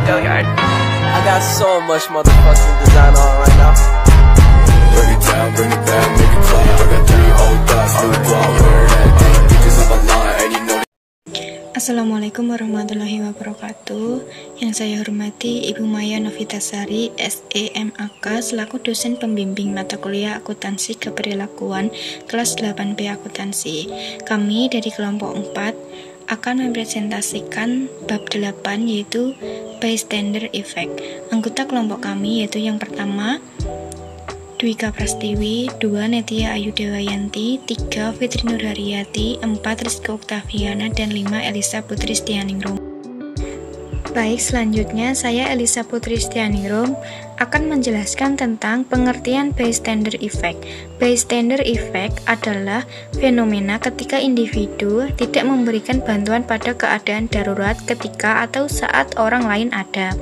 Go yard. I got so much motherfucking design on right now. Bring it down, make it clap. I got 3 old thoughts, new block, where that thing, bitches on my line, and you know. Assalamualaikum warahmatullahi wabarakatuh. Yang saya hormati Ibu Maya Novitasari, SEMAK, selaku dosen pembimbing mata kuliah akuntansi keperilakuan kelas 8B akuntansi. Kami dari kelompok 4 akan mempresentasikan bab 8, yaitu bystander effect. Anggota kelompok kami yaitu yang pertama Dwika Prastiwi, 2 Netia Ayu Dewayanti, 3 Fitri Nurharyati, 4 Rizky Oktaviana, dan 5 Elisa Putri Stianingrum. Baik, selanjutnya saya Elisa Putri Stianingrum akan menjelaskan tentang pengertian bystander effect. Bystander effect adalah fenomena ketika individu tidak memberikan bantuan pada keadaan darurat ketika atau saat orang lain ada.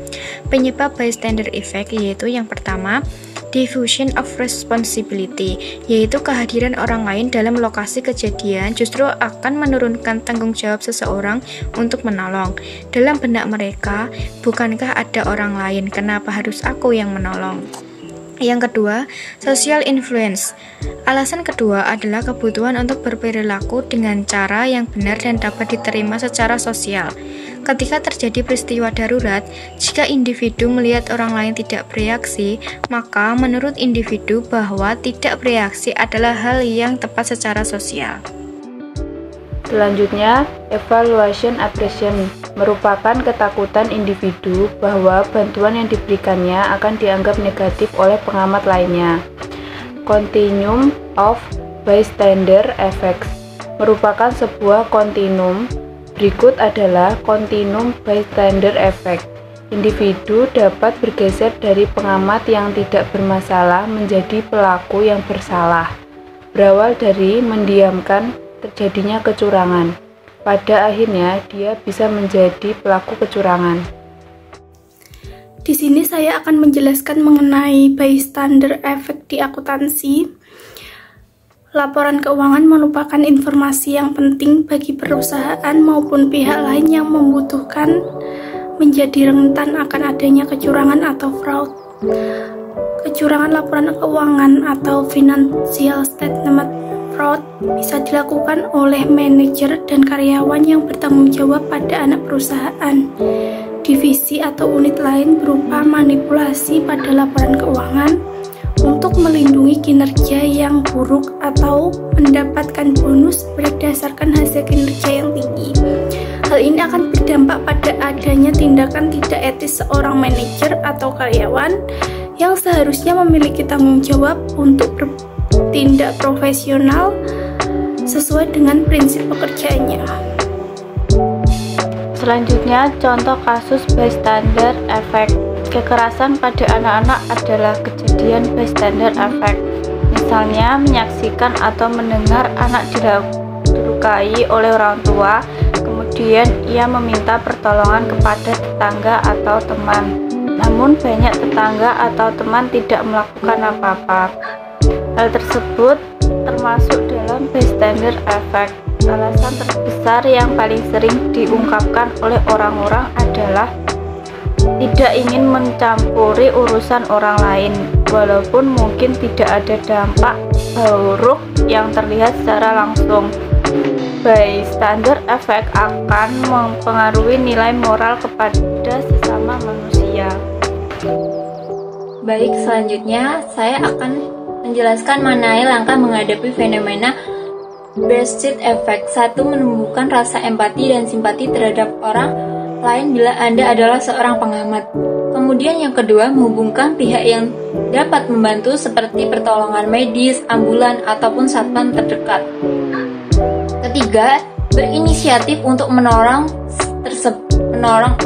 Penyebab bystander effect yaitu yang pertama, diffusion of responsibility, yaitu kehadiran orang lain dalam lokasi kejadian justru akan menurunkan tanggung jawab seseorang untuk menolong. Dalam benak mereka, bukankah ada orang lain, kenapa harus aku yang menolong? Yang kedua, social influence. Alasan kedua adalah kebutuhan untuk berperilaku dengan cara yang benar dan dapat diterima secara sosial. Ketika terjadi peristiwa darurat, jika individu melihat orang lain tidak bereaksi, maka menurut individu bahwa tidak bereaksi adalah hal yang tepat secara sosial. Selanjutnya, evaluation apprehension merupakan ketakutan individu bahwa bantuan yang diberikannya akan dianggap negatif oleh pengamat lainnya. Continuum of bystander effects merupakan sebuah kontinum. Berikut adalah kontinum bystander effect. Individu dapat bergeser dari pengamat yang tidak bermasalah menjadi pelaku yang bersalah. Berawal dari mendiamkan terjadinya kecurangan. Pada akhirnya, dia bisa menjadi pelaku kecurangan. Di sini saya akan menjelaskan mengenai bystander effect di akuntansi. Laporan keuangan merupakan informasi yang penting bagi perusahaan maupun pihak lain yang membutuhkan menjadi rentan akan adanya kecurangan atau fraud. Kecurangan laporan keuangan atau financial statement fraud bisa dilakukan oleh manajer dan karyawan yang bertanggung jawab pada anak perusahaan, divisi atau unit lain berupa manipulasi pada laporan keuangan untuk melindungi kinerja yang buruk atau mendapatkan bonus berdasarkan hasil kinerja yang tinggi. Hal ini akan berdampak pada adanya tindakan tidak etis seorang manajer atau karyawan yang seharusnya memiliki tanggung jawab untuk bertindak profesional sesuai dengan prinsip pekerjaannya. Selanjutnya, contoh kasus bystander effect. Kekerasan pada anak-anak adalah kejadian bystander effect. Misalnya, menyaksikan atau mendengar anak dilukai oleh orang tua, kemudian ia meminta pertolongan kepada tetangga atau teman. Namun, banyak tetangga atau teman tidak melakukan apa-apa. Hal tersebut termasuk dalam bystander effect. Alasan terbesar yang paling sering diungkapkan oleh orang-orang adalah tidak ingin mencampuri urusan orang lain, walaupun mungkin tidak ada dampak buruk yang terlihat secara langsung. Bystander effect akan mempengaruhi nilai moral kepada sesama manusia. Baik, selanjutnya saya akan menjelaskan mengenai langkah menghadapi fenomena bystander effect. 1. Menumbuhkan rasa empati dan simpati terhadap orang lain bila Anda adalah seorang pengamat. Kemudian yang kedua, menghubungkan pihak yang dapat membantu seperti pertolongan medis, ambulan, ataupun satpam terdekat. Ketiga, berinisiatif untuk menolong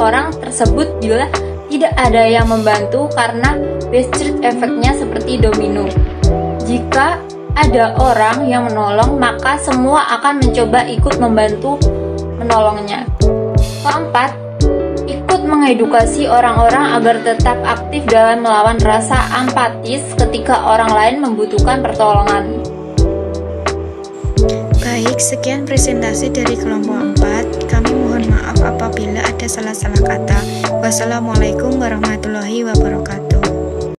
orang tersebut bila tidak ada yang membantu karena bystander efeknya seperti domino. Jika ada orang yang menolong, maka semua akan mencoba ikut membantu menolongnya. Keempat, ikut mengedukasi orang-orang agar tetap aktif dalam melawan rasa apatis ketika orang lain membutuhkan pertolongan. Baik, sekian presentasi dari kelompok 4. Kami mohon maaf apabila ada salah-salah kata. Wassalamualaikum warahmatullahi wabarakatuh.